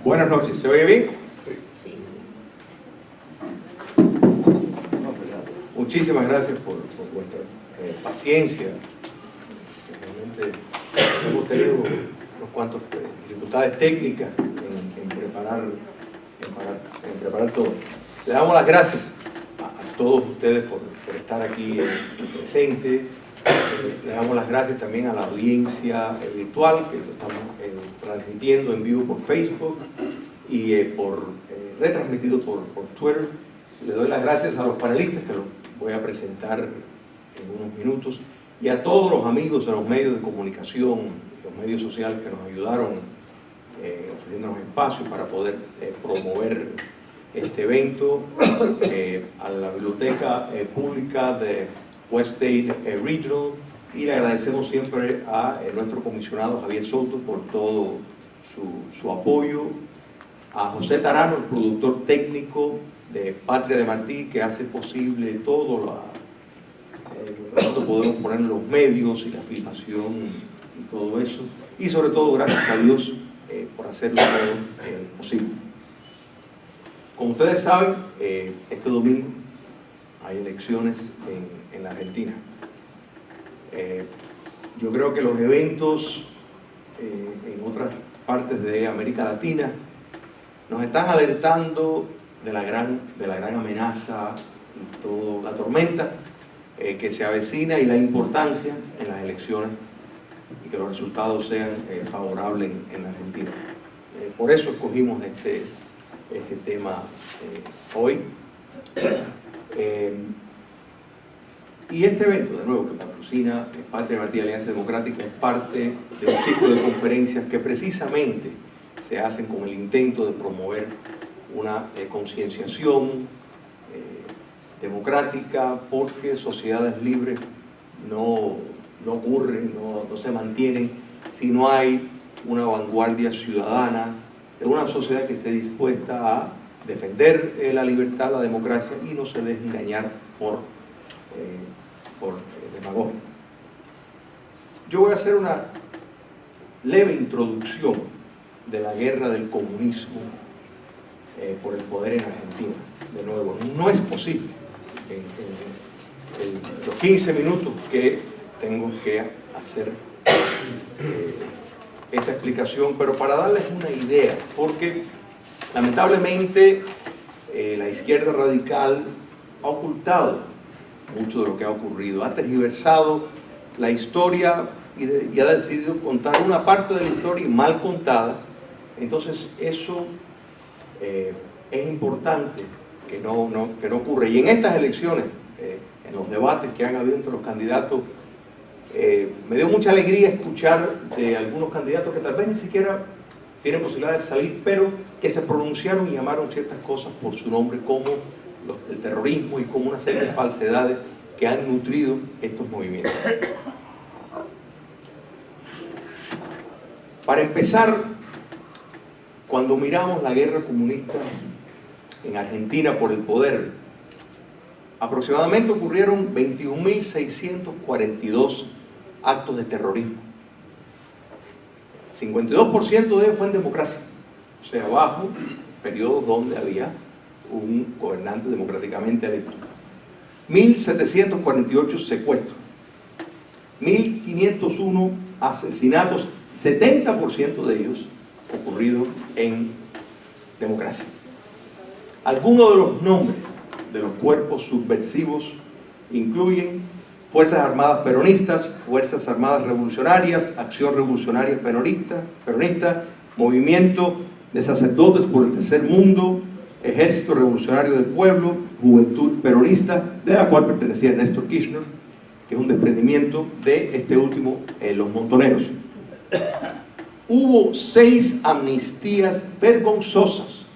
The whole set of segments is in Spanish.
Buenas noches, ¿se oye bien? Muchísimas gracias por vuestra paciencia. Realmente hemos tenido unos cuantos dificultades técnicas en preparar todo. Le damos las gracias a todos ustedes por estar aquí presentes. Le damos las gracias también a la audiencia virtual que lo estamos transmitiendo en vivo por Facebook y retransmitido por Twitter. Le doy las gracias a los panelistas que los voy a presentar en unos minutos y a todos los amigos de los medios de comunicación, los medios sociales que nos ayudaron ofreciéndonos espacios para poder promover este evento, a la Biblioteca Pública de West State Regional, y le agradecemos siempre a nuestro comisionado Javier Soto por todo su apoyo, a José Tarano, el productor técnico de Patria de Martí, que hace posible todo lo que nosotros podemos poner en los medios y la filmación y todo eso, y sobre todo gracias a Dios por hacerlo todo posible. Como ustedes saben, este domingo hay elecciones en la Argentina. Yo creo que los eventos en otras partes de América Latina nos están alertando de la gran amenaza y toda la tormenta que se avecina y la importancia en las elecciones y que los resultados sean favorables en la Argentina. Por eso escogimos este tema hoy. Y este evento, de nuevo, que patrocina Patria de Martí Alianza Democrática, es parte de un ciclo de conferencias que precisamente se hacen con el intento de promover una concienciación democrática, porque sociedades libres no ocurren, no se mantienen si no hay una vanguardia ciudadana de una sociedad que esté dispuesta a defender la libertad, la democracia y no se deje engañar por demagogia. Yo voy a hacer una leve introducción de la guerra del comunismo por el poder en Argentina. De nuevo, no es posible en los 15 minutos que tengo que hacer esta explicación, pero para darles una idea, porque lamentablemente la izquierda radical ha ocultado mucho de lo que ha ocurrido, ha tergiversado la historia y ha decidido contar una parte de la historia mal contada. Entonces eso es importante que no ocurra. Y en estas elecciones, en los debates que han habido entre los candidatos, me dio mucha alegría escuchar de algunos candidatos que tal vez ni siquiera tienen posibilidad de salir, pero que se pronunciaron y llamaron ciertas cosas por su nombre, como el terrorismo y como una serie de falsedades que han nutrido estos movimientos. Para empezar, cuando miramos la guerra comunista en Argentina por el poder, aproximadamente ocurrieron 21.642 actos de terrorismo. 52% de ellos fue en democracia, o sea, bajo periodos donde había un gobernante democráticamente electo. 1.748 secuestros, 1.501 asesinatos, 70% de ellos ocurridos en democracia. Algunos de los nombres de los cuerpos subversivos incluyen Fuerzas Armadas Peronistas, Fuerzas Armadas Revolucionarias, Acción Revolucionaria Peronista, Movimiento de Sacerdotes por el Tercer Mundo, Ejército Revolucionario del Pueblo, Juventud Peronista, de la cual pertenecía Néstor Kirchner, que es un desprendimiento de este último, los Montoneros. Hubo 6 amnistías vergonzosas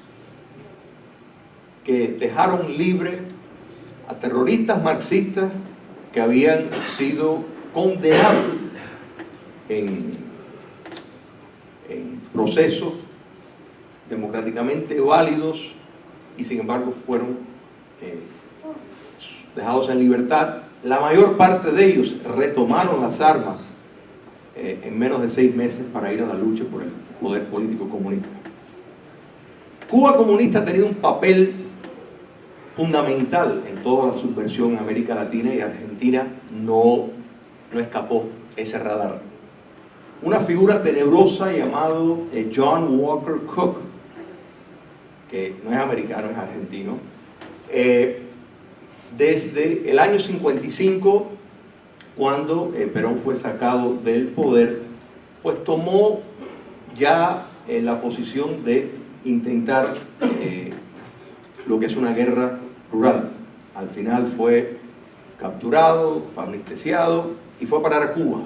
que dejaron libre a terroristas marxistas que habían sido condenados en procesos democráticamente válidos y sin embargo fueron dejados en libertad. La mayor parte de ellos retomaron las armas en menos de 6 meses para ir a la lucha por el poder político comunista. Cuba comunista ha tenido un papel fundamental en toda la subversión en América Latina, y Argentina no escapó ese radar. Una figura tenebrosa llamado John Walker Cook, que no es americano, es argentino, desde el año 55, cuando Perón fue sacado del poder, pues tomó ya la posición de intentar lo que es una guerra rural. Al final fue capturado, fue amnistiado y fue a parar a Cuba,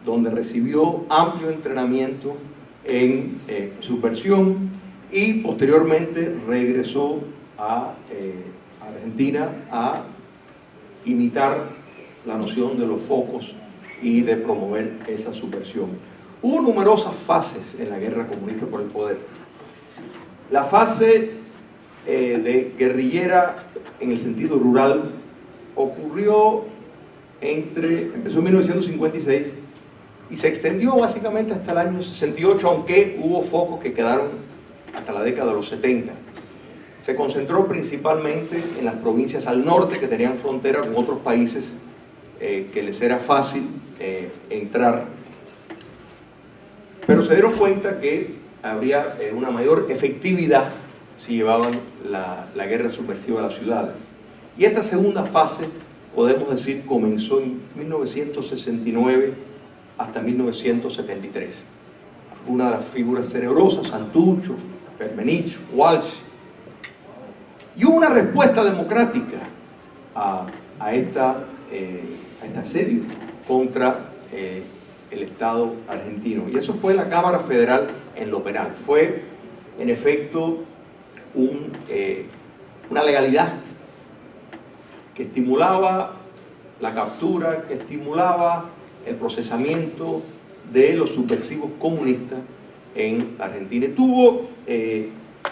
donde recibió amplio entrenamiento en subversión, y posteriormente regresó a Argentina a imitar la noción de los focos y de promover esa subversión. Hubo numerosas fases en la guerra comunista por el poder. La fase de guerrillera en el sentido rural ocurrió empezó en 1956 y se extendió básicamente hasta el año 68, aunque hubo focos que quedaron hasta la década de los 70. Se concentró principalmente en las provincias al norte que tenían frontera con otros países que les era fácil entrar, pero se dieron cuenta que habría una mayor efectividad si llevaban la guerra subversiva a las ciudades. Y esta segunda fase, podemos decir, comenzó en 1969 hasta 1973. Una de las figuras tenebrosas, Santucho, Firmenich, Walsh. Y hubo una respuesta democrática a este asedio contra el Estado argentino. Y eso fue la Cámara Federal en lo penal. Fue, en efecto, una legalidad que estimulaba la captura, que estimulaba el procesamiento de los subversivos comunistas en Argentina. Y tuvo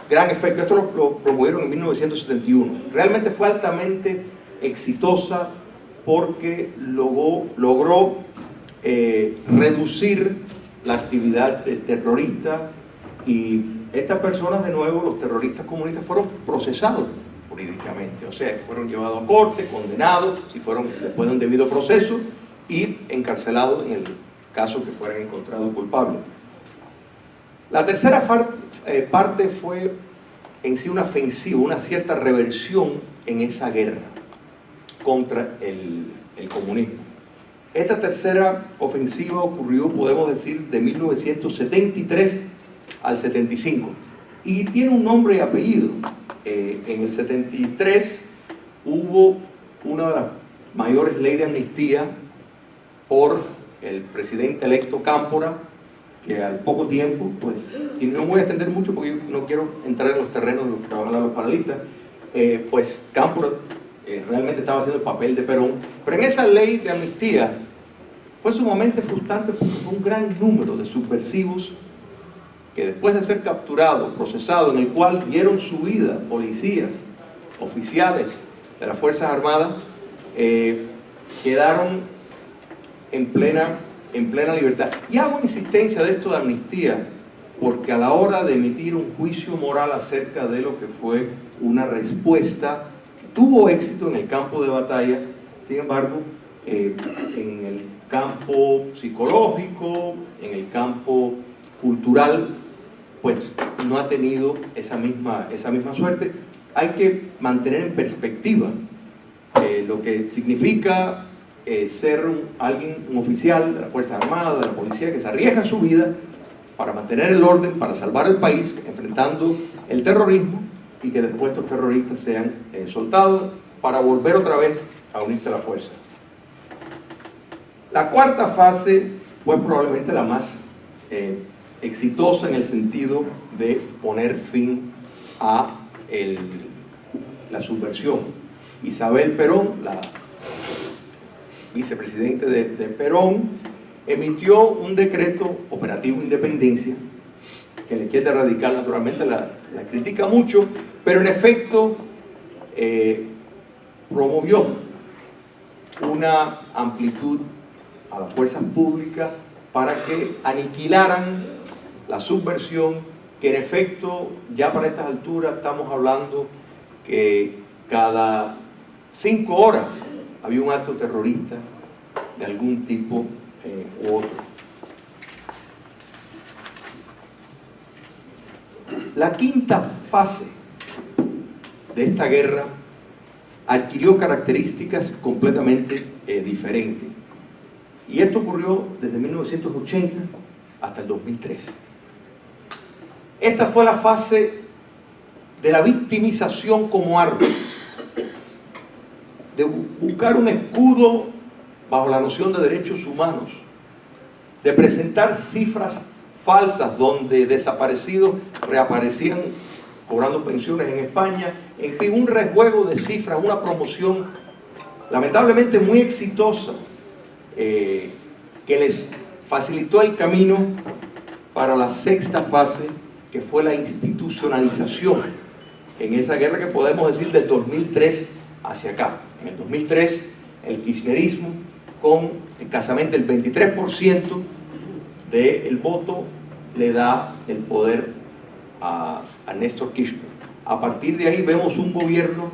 gran efecto. Esto lo promovieron en 1971. Realmente fue altamente exitosa porque logró reducir la actividad terrorista, y estas personas, de nuevo, los terroristas comunistas, fueron procesados jurídicamente, o sea, fueron llevados a corte, condenados, si fueron después de un debido proceso, y encarcelados en el caso que fueran encontrados culpables. La tercera parte fue en sí una ofensiva, una cierta reversión en esa guerra contra el comunismo. Esta tercera ofensiva ocurrió, podemos decir, de 1973 al 75, y tiene un nombre y apellido. En el 73 hubo una de las mayores leyes de amnistía por el presidente electo Cámpora, que al poco tiempo, pues, y no me voy a extender mucho porque yo no quiero entrar en los terrenos de los que van a hablar los panelistas, pues Cámpora realmente estaba haciendo el papel de Perón, pero en esa ley de amnistía fue sumamente frustrante porque fue un gran número de subversivos que, después de ser capturados, procesados, en el cual dieron su vida policías, oficiales de las Fuerzas Armadas, quedaron en plena libertad. Y hago insistencia de esto de amnistía porque a la hora de emitir un juicio moral acerca de lo que fue una respuesta que tuvo éxito en el campo de batalla, sin embargo, en el campo psicológico, en el campo cultural, pues no ha tenido esa misma suerte. Hay que mantener en perspectiva lo que significa ser un oficial de la Fuerza Armada, de la policía, que se arriesga su vida para mantener el orden, para salvar el país, enfrentando el terrorismo, y que después estos terroristas sean soltados para volver otra vez a unirse a la fuerza. La cuarta fase fue probablemente la más exitosa en el sentido de poner fin a la subversión. Isabel Perón, la vicepresidente de Perón, emitió un decreto operativo Independencia, que la izquierda radical naturalmente la critica mucho, pero en efecto promovió una amplitud a las fuerzas públicas para que aniquilaran la subversión que en efecto ya para estas alturas estamos hablando que cada 5 horas había un acto terrorista de algún tipo u otro. La quinta fase de esta guerra adquirió características completamente diferentes. Y esto ocurrió desde 1980 hasta el 2003. Esta fue la fase de la victimización como arma, de buscar un escudo bajo la noción de derechos humanos, de presentar cifras falsas donde desaparecidos reaparecían cobrando pensiones en España, en fin, un rejuego de cifras, una promoción lamentablemente muy exitosa que les facilitó el camino para la sexta fase, que fue la institucionalización en esa guerra que podemos decir del 2003 hacia acá. En el 2003 el kirchnerismo con escasamente el 23% del voto le da el poder a Néstor Kirchner. A partir de ahí vemos un gobierno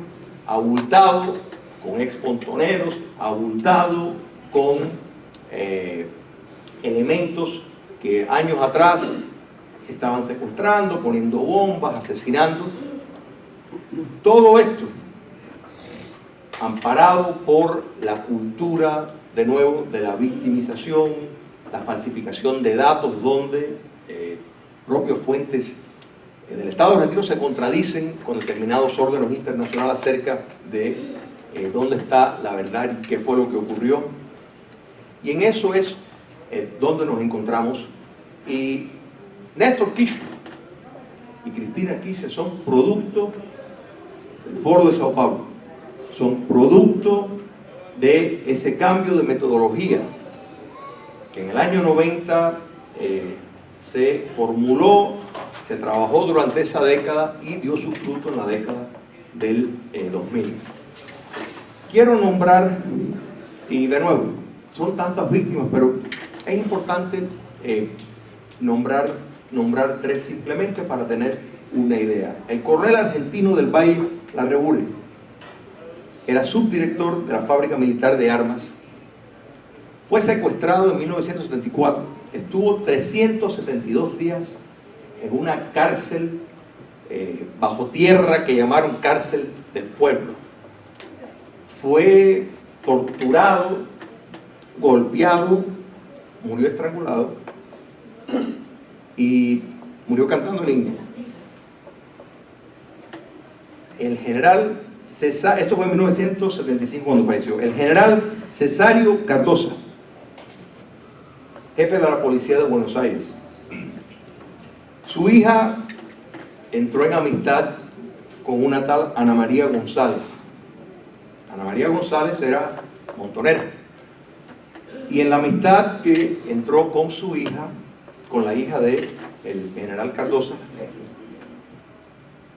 abultado con expontoneros, abultado con elementos que años atrás estaban secuestrando, poniendo bombas, asesinando. Todo esto amparado por la cultura, de nuevo, de la victimización, la falsificación de datos, donde propias fuentes del Estado argentino se contradicen con determinados órganos internacionales acerca de dónde está la verdad y qué fue lo que ocurrió. Y en eso es donde nos encontramos. Y Néstor Kirchner y Cristina Kirchner son producto del Foro de Sao Paulo, son producto de ese cambio de metodología que en el año 90 se formuló, se trabajó durante esa década y dio su fruto en la década del 2000. Quiero nombrar, y de nuevo, son tantas víctimas, pero es importante nombrar 3 simplemente para tener una idea. El coronel argentino del Valle Larregüe era subdirector de la fábrica militar de armas. Fue secuestrado en 1974, estuvo 372 días en una cárcel bajo tierra que llamaron cárcel del pueblo. Fue torturado, golpeado, murió estrangulado y murió cantando el himno. El general Cesario, esto fue en 1975 cuando falleció, el general Cesario Cardosa, jefe de la policía de Buenos Aires. Su hija entró en amistad con una tal Ana María González. Ana María González era montonera. Y en la amistad que entró con su hija, con la hija del general Cardosa,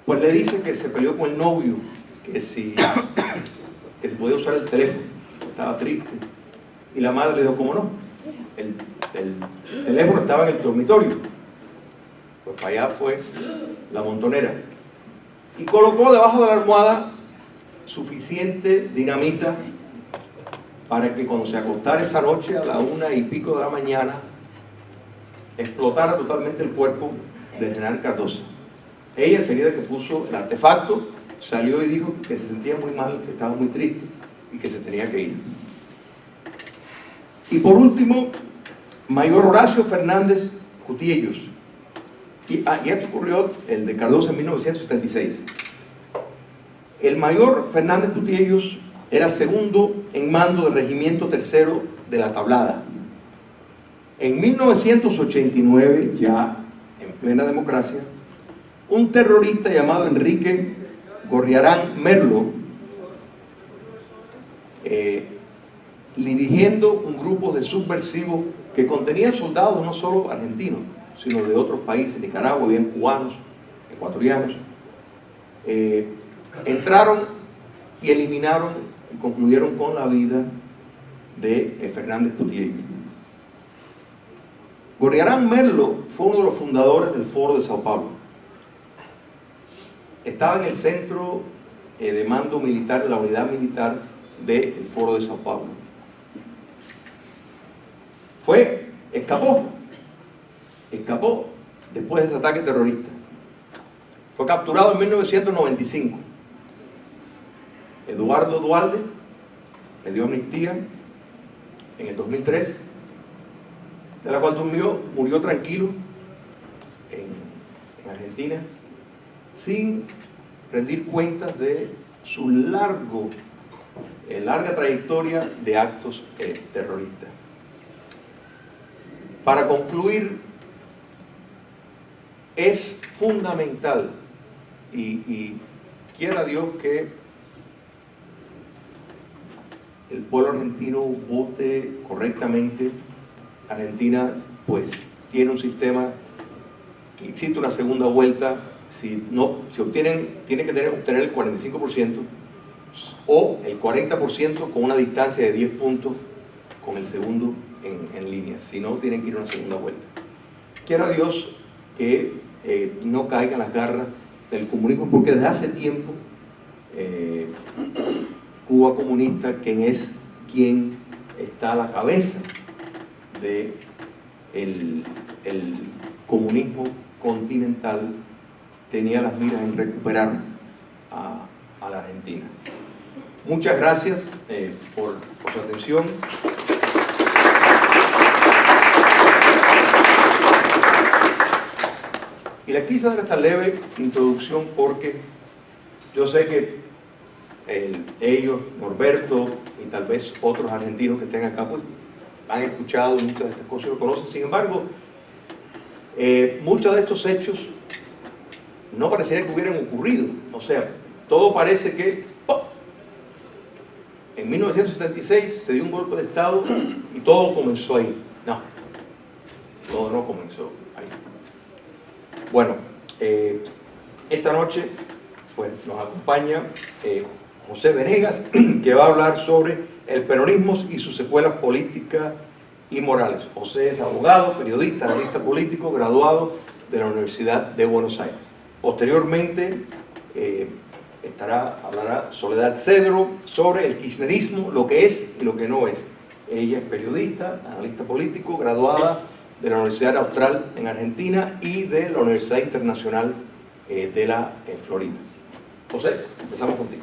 pues le dice que se peleó con el novio, que si podía usar el teléfono, estaba triste. Y la madre le dijo, ¿cómo no? El teléfono estaba en el dormitorio. Pues para allá fue la montonera. Y colocó debajo de la almohada suficiente dinamita para que cuando se acostara esa noche a la 1:00 de la mañana explotara totalmente el cuerpo del general Cardosa. Ella enseguida que puso el artefacto salió y dijo que se sentía muy mal, que estaba muy triste y que se tenía que ir. Y por último, Mayor Horacio Fernández Cutiellos. Y esto ocurrió, el de Cardosa, en 1976. El mayor Fernández Cutiellos era segundo en mando del Regimiento Tercero de la Tablada. En 1989, ya en plena democracia, un terrorista llamado Enrique Gorriarán Merlo, dirigiendo un grupo de subversivos que contenía soldados no solo argentinos, sino de otros países, Nicaragua, bien cubanos, ecuatorianos, entraron y eliminaron y concluyeron con la vida de Fernández Cutiellos. Gorriarán Merlo fue uno de los fundadores del Foro de Sao Paulo. estaba en el centro de mando militar, la unidad militar del Foro de Sao Paulo. Escapó después de ese ataque terrorista. Fue capturado en 1995. Eduardo Duhalde le dio amnistía en el 2003, de la cual murió tranquilo en Argentina, sin rendir cuentas de su larga trayectoria de actos terroristas. Para concluir, es fundamental y quiera Dios que el pueblo argentino vote correctamente. Argentina pues tiene un sistema que existe una segunda vuelta. Si obtienen, tiene que obtener el 45% o el 40% con una distancia de 10 puntos con el segundo en línea. Si no, tienen que ir a una segunda vuelta. Quiera Dios que no caigan las garras del comunismo, porque desde hace tiempo Cuba comunista, quien está a la cabeza del comunismo continental, tenía las miras en recuperar a la Argentina. Muchas gracias por su atención. Y les quise dar esta leve introducción porque yo sé que ellos, Norberto y tal vez otros argentinos que estén acá, pues han escuchado muchas de estas cosas y lo conocen. Sin embargo, muchos de estos hechos no parecería que hubieran ocurrido. O sea, todo parece que en 1976 se dio un golpe de Estado y todo comenzó ahí. No, todo no comenzó ahí. Bueno, esta noche pues, nos acompaña José Venegas, que va a hablar sobre el peronismo y sus secuelas políticas y morales. José es abogado, periodista, analista político, graduado de la Universidad de Buenos Aires. Posteriormente hablará Soledad Cedro sobre el kirchnerismo, lo que es y lo que no es. Ella es periodista, analista político, graduada de la Universidad Austral en Argentina y de la Universidad Internacional de la Florida. José, empezamos contigo.